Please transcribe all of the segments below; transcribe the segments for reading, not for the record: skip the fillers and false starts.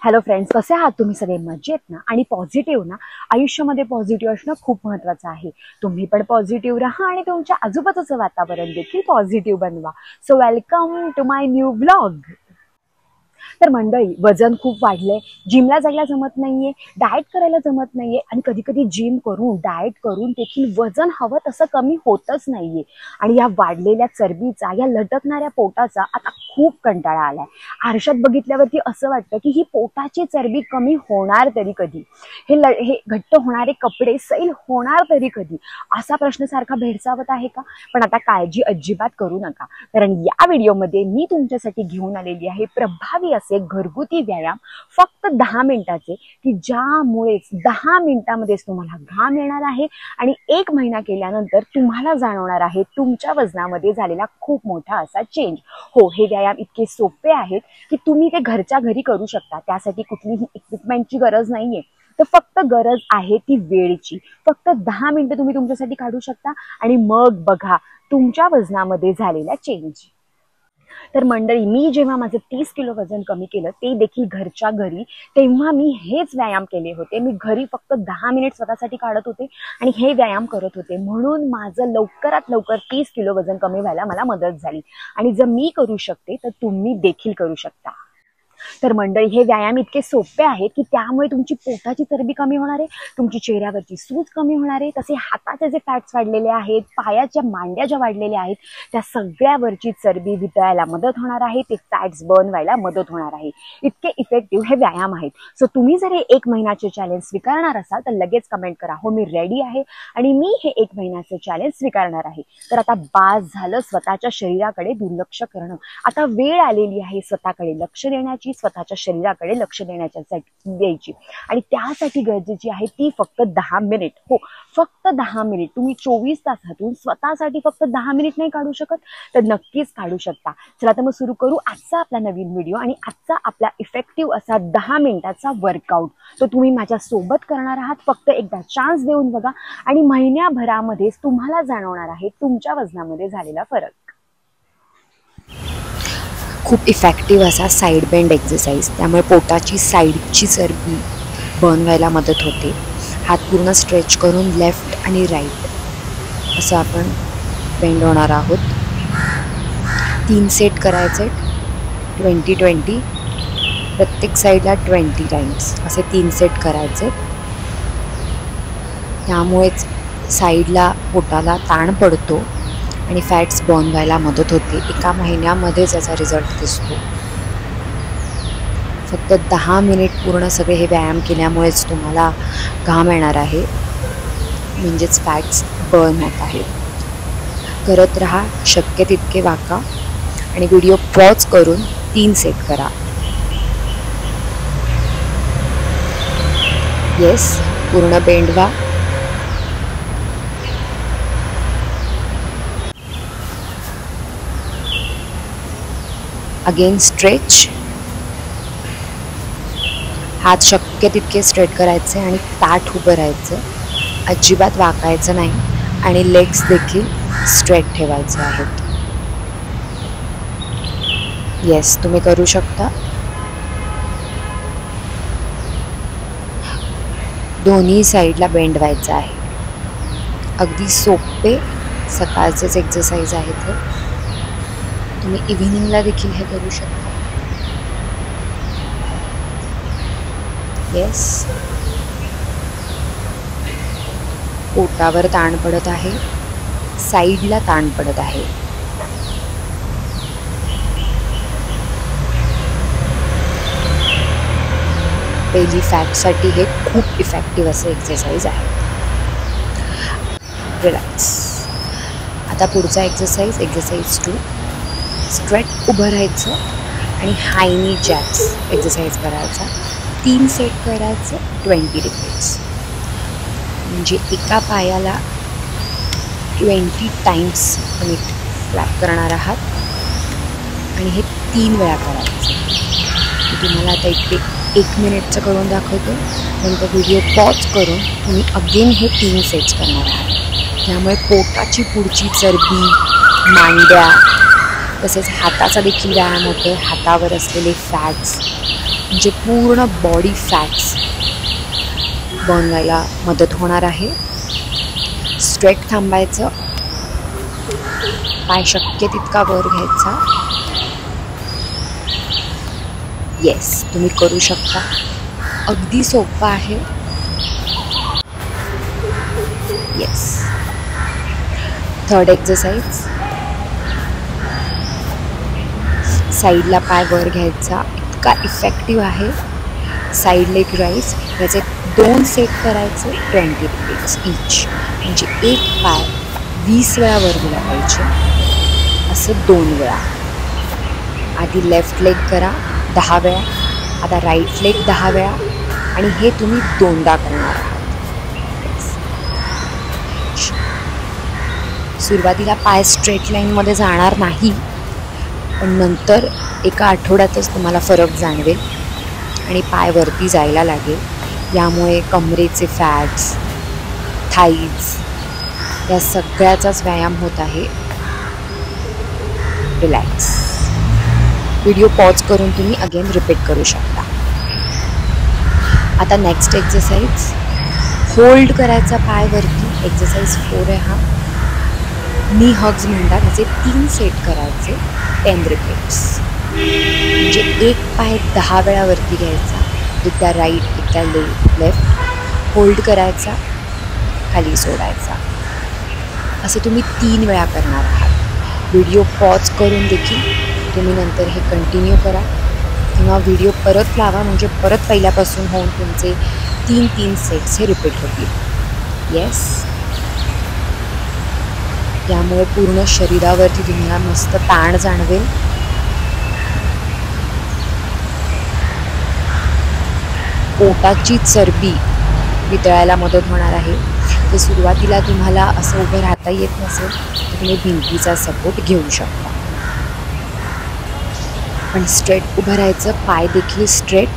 Hello friends, कसे आहात तुम्ही सगळे? मजेत ना? आणि पॉझिटिव्ह ना? आयुष्यामध्ये पॉझिटिव्ह असणं खूप महत्त्वाचं आहे. तुम्ही पण पॉझिटिव्ह राहा आणि तुमच्या आजूबाजूचं वातावरण देखील पॉझिटिव्ह बनवा. So welcome to my new vlog. तर मंडळी, वजन खूप वाढलंय, जिमला जायला जमत नाहीये, डाएट करायला जमत नाहीये आणि कधी कधी जिम करून डाएट करून देखील वजन हवं तसं कमी होतच नाहीये. आणि या वाढलेल्या चरबीचा, या लटकणाऱ्या पोटाचा आता खूप कंटाळा आलाय. आरशात बघितल्यावरती असं वाटतं की ही पोटाची चरबी कमी होणार तरी कधी, हे घट्ट होणारे कपडे सैल होणार तरी कधी, असा प्रश्न सारखा भेडसावत आहे का? पण आता काळजी अजिबात करू नका, कारण या व्हिडिओमध्ये मी तुमच्यासाठी घेऊन आलेली आहे प्रभावी असे घरगुती व्यायाम, फक्त 10 मिनिटाचे, की ज्यामुळेच 10 मिनिटांमध्येच तुम्हाला घाम येणार आहे आणि 1 महिना केल्यानंतर तुम्हाला जाणवणार आहे तुमच्या वजनामध्ये झालेला खूप मोठा असा चेंज. हो, हे व्यायाम इतके सोपे आहेत की तुम्ही ते घरच्या घरी करू शकता. त्यासाठी कुठलीही इक्विपमेंटची गरज नाहीये. तर फक्त गरज आहे ती वेळेची. फक्त 10 मिनिटं तुम्ही तुमच्यासाठी काढू शकता आणि मग बघा तुमच्या वजनामध्ये झालेला चेंज. तर मंडळी, मी जेव्हा माझं 30 किलो वजन कमी केलं, ते देखील घरच्या घरी, तेव्हा मी हेच व्यायाम केले होते. मी घरी फक्त 10 मिनिट स्वतःसाठी काढत होते आणि हे व्यायाम करत होते. म्हणून माझं लवकरात लवकर 30 किलो वजन कमी व्हायला मला मदत झाली. आणि जर मी करू शकते तर तुम्ही देखील करू शकता. तर मंडळी, हे व्यायाम इतके सोपे आहेत की त्यामुळे तुमची पोटाची चरबी कमी होणार आहे, तुमची चेहऱ्यावरची सूज कमी होणार आहे, तसे हाताचे जे फॅट्स वाढलेले आहेत, पायाच्या मांड्या ज्या वाढलेल्या आहेत, त्या सगळ्यावरची चरबी वितळायला मदत होणार आहे, ते फॅट्स बर्न व्हायला मदत होणार आहे. इतके इफेक्टिव्ह हे व्यायाम आहेत. सो तुम्ही जर हे 1 महिन्याचे चॅलेंज स्वीकारणार असाल तर लगेच कमेंट करा, हो मी रेडी आहे आणि मी हे 1 महिन्याचे चॅलेंज स्वीकारणार आहे. तर आता बास झालं स्वतःच्या शरीराकडे दुर्लक्ष करणं. आता वेळ आलेली आहे स्वतःकडे लक्ष देण्याची, स्वतःच्या शरीराकडे लक्ष द्यायची. आणि त्यासाठी गरजेची आहे ती फक्त 10 मिनिट. हो, फक्त 10 मिनिट. तुम्ही 24 तासातून स्वतःसाठी फक्त 10 मिनिट नाही काढू शकत तर नक्कीच काढू शकता. चला तर मग सुरू करू आजचा आपला नवीन व्हिडिओ आणि आजचा आपला इफेक्टिव्ह असा 10 मिनिटाचा वर्कआउट. तो तुम्ही माझ्या सोबत करणार आहात. फक्त एकदा चान्स देऊन बघा आणि महिन्याभरामध्येच तुम्हाला जाणवणार आहे तुमच्या वजनामध्ये झालेला फरक. खूप इफेक्टिव्ह असा साईड बेंड एक्सरसाइज, त्यामुळे पोटाची साईडची चरबी बर्न व्हायला मदत होते. हात पूर्ण स्ट्रेच करून लेफ्ट आणि राईट असं आपण बेंड होणार आहोत. 3 सेट करायचे, 20-20, प्रत्येक साईडला 20 टाइम्स असे 3 सेट करायचे. त्यामुळेच साईडला पोटाला ताण पडतो आणि फॅट्स बर्न व्हायला मदत होते. 1 महिन्यामध्येच याचा रिझल्ट दिसतो. फक्त 10 मिनिट पूर्ण सगळे हे व्यायाम केल्यामुळेच तुम्हाला घाम येणार आहे, म्हणजेच फॅट्स बर्न होत आहेत. करत राहा, शक्य तितके वाका आणि व्हिडिओ पॉज करून 3 सेट करा. येस, पूर्ण बेंड व्हा. Again stretch. हात शक्य तितके स्ट्रेट करायचे आणि ताठ उभं राहायचं, अजिबात वाकायचं नाही आणि लेग्स देखील स्ट्रेट ठेवायचे आहेत. येस, तुम्ही करू शकता. दोन्ही साईडला बेंड व्हायचं आहे. अगदी सोपे सकाळचेच एक्सरसाइज आहेत हे. तुम्ही इव्हिनिंगला देखील हे करू शकता. येस, पोटावर ताण पडत आहे, साईडला ताण पडत आहे. बेली फॅटसाठी हे खूप इफेक्टिव्ह असे एक्सरसाइज आहे. रिलॅक्स. आता पुढचा एक्सरसाइज 2. स्ट्रेट उभं राहायचं आणि हाय नी जॅक्स एक्सरसाइज करायचा. 3 सेट करायचं, 20 रिपीट्स. म्हणजे एका पायाला 20 टाइम्स तुम्ही फ्लॅप करणार आहात आणि हे 3 वेळा करायचं. मी तुम्हाला आता इकडे 1 मिनिटचं करून दाखवतो, नंतर व्हिडिओ पॉज करून तुम्ही अगेन हे 3 सेट्स करणार आहात. त्यामुळे पोटाची पुढची चरबी, मांड्या, तसेच हाताचा देखील व्यायाम होतो. हातावर असलेले फॅट्स म्हणजे पूर्ण बॉडी फॅट्स बर्न व्हायला मदत होणार आहे. स्ट्रेट थांबायचं, पाय शक्य तितका वर घ्यायचा. येस, तुम्ही करू शकता. अगदी सोपं आहे. येस. थर्ड एक्सरसाइज, साईडला पाय वर घ्यायचा. इतका इफेक्टिव्ह आहे. Side leg rise. याचे 2 सेट करायचे, 20 रिपीट्स इच. म्हणजे एक पाय 20 वेळा वर गेला पाहिजे, असं 2 वेळा. आधी लेफ्ट लेग करा 10 वेळा, आता राईट लेग 10 वेळा, आणि हे तुम्ही 2दा करणार आहात. सुरुवातीला पाय स्ट्रेट लाईनमध्ये जाणार नाही, पण नंतर एका आठवड्यातच तुम्हाला फरक जाणवेल आणि पाय वरती जायला लागेल. यामुळे कमरेचे फॅट्स, थाईज या सगळ्याचाच व्यायाम होत आहे. रिलॅक्स. व्हिडिओ पॉज करून तुम्ही अगेन रिपीट करू शकता. आता नेक्स्ट एक्सरसाइज, होल्ड करायचा पाय वरती. एक्सरसाइज 4 आहे हा. नी हग्स म्हणतात. ह्याचे 3 सेट करायचे, 10 रिपीट्स. म्हणजे एक पाय 10 वेळा वरती घ्यायचा, एकदा राईट एकदा लेफ्ट, होल्ड करायचा, खाली सोडायचा. असं तुम्ही 3 वेळा करणार आहात. व्हिडिओ पॉज करून देखील तुम्ही नंतर हे कंटिन्यू करा, किंवा व्हिडिओ परत लावा, म्हणजे परत पहिल्यापासून होऊन तुमचे 3 सेट्स हे रिपीट होतील. येस. यामुळे पूर्ण शरीरावरती तुम्हाला मस्त ताण जाणवेल. पोटाची चरबी वितळायला मदत होणार आहे. तर सुरुवातीला तुम्हाला असं उभं राहता येत नसेल तर तुम्ही भिंतीचा सपोर्ट घेऊ शकता. पण स्ट्रेट उभं राहायचं, पाय देखील स्ट्रेट,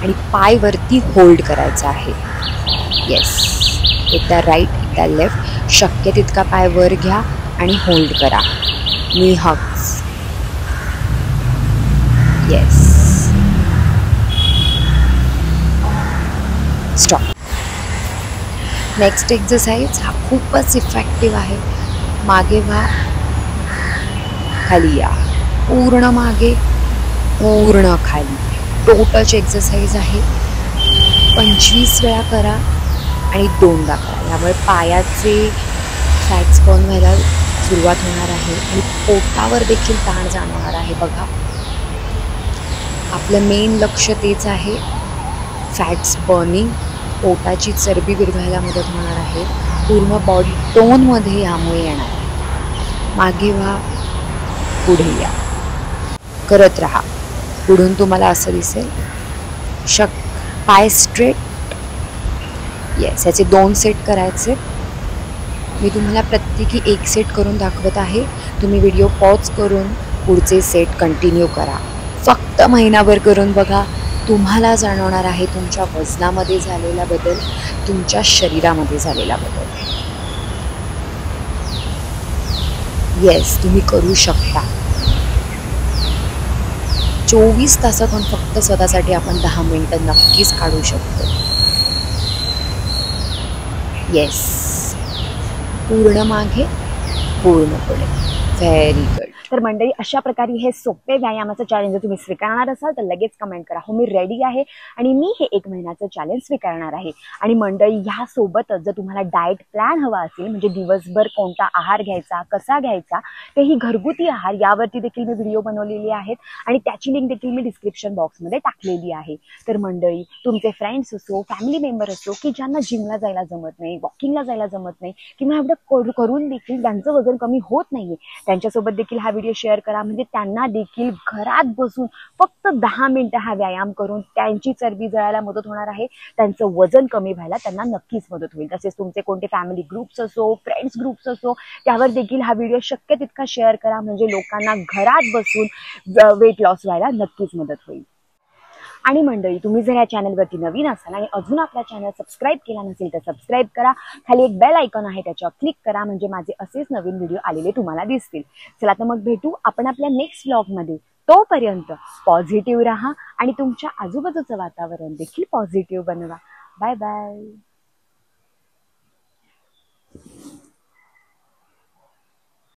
आणि पाय वरती होल्ड करायचा आहे. येस. एकदा राईट एकदा लेफ्ट, शक्य तितका पाय वर घ्या आणि होल्ड करा. नी hugs. Yes. Stop. Next exercise हा खूपच इफेक्टिव्ह आहे. मागे व्हा, खाली या, पूर्ण मागे पूर्ण खाली. टो टच एक्सरसाइज आहे. 25 वेळा करा आणि 2दा करा. यामुळे पायाचे फॅट्स बर्न व्हायला सुरुवात होणार आहे आणि पोटावर देखील ताण जाणवणार आहे. बघा, आपलं मेन लक्ष तेच आहे, फॅट्स बर्निंग. पोटाची चरबी विरघळायला मदत होणार आहे. पूर्ण बॉडी टोनमध्ये यामुळे येणार आहे. मागे व्हा, पुढे या, करत राहा. पुढून तुम्हाला असं दिसेल, पाय स्ट्रेट. येस. याचे 2 सेट करायचे. मी तुम्हाला प्रत्येकी 1 सेट करून दाखवत आहे. तुम्ही व्हिडिओ पॉज करून पुढचे सेट कंटिन्यू करा. फक्त महिनाभर करून बघा, तुम्हाला जाणवणार आहे तुमच्या वजनामध्ये झालेला बदल, तुमच्या शरीरामध्ये झालेला बदल. येस, तुम्ही करू शकता. 24 तासातून फक्त स्वतःसाठी आपण 10 मिनिटं नक्कीच काढू शकतो. येस. पूर्ण मागे पूर्ण पुढे. Very good. तर मंडळी, अशा प्रकारे हे सोपे व्यायामाचं चॅलेंज जर तुम्ही स्वीकारणार असाल तर लगेच कमेंट करा, हो मी रेडी आहे आणि मी हे 1 महिन्याचं चॅलेंज स्वीकारणार आहे. आणि मंडळी, ह्यासोबतच जर तुम्हाला डाएट प्लॅन हवा असेल, म्हणजे दिवसभर कोणता आहार घ्यायचा, कसा घ्यायचा, तेही घरगुती आहार, यावरती देखील मी व्हिडिओ बनवलेले आहेत आणि त्याची लिंक देखील मी डिस्क्रिप्शन बॉक्समध्ये टाकलेली आहे. तर मंडळी, तुमचे फ्रेंड्स असो, फॅमिली मेंबर असो, की ज्यांना जिमला जायला जमत नाही, वॉकिंगला जायला जमत नाही, किंवा एवढं करून देखील त्यांचं वजन कमी होत नाहीये, त्यांच्यासोबत देखील हा व्हिडिओ शेअर करा. म्हणजे त्यांना देखील घरात बसून फक्त 10 मिनिटं हा व्यायाम करून त्यांची चरबी जळायला मदत होणार आहे, त्यांचं वजन कमी व्हायला त्यांना नक्कीच मदत होईल. तसेच तुमचे कोणते फॅमिली ग्रुप्स असो, फ्रेंड्स ग्रुप्स असो, त्यावर देखील हा व्हिडिओ शक्य तितका शेअर करा. म्हणजे लोकांना घरात बसून वेट लॉस व्हायला नक्कीच मदत होईल. आणि मंडळी, तुम्ही जर या चॅनलवरती नवीन असाल आणि अजून आपला चॅनल सबस्क्राईब केला नसेल तर सबस्क्राईब करा. खाली एक बेल आयकॉन आहे, त्याच्यावर क्लिक करा, म्हणजे माझे असेच नवीन व्हिडिओ आलेले तुम्हाला दिसतील. चला तर मग भेटू आपण आपल्या नेक्स्ट व्लॉगमध्ये. तोपर्यंत पॉझिटिव्ह राहा आणि तुमच्या आजूबाजूचं वातावरण देखील पॉझिटिव्ह बनवा. Bye bye.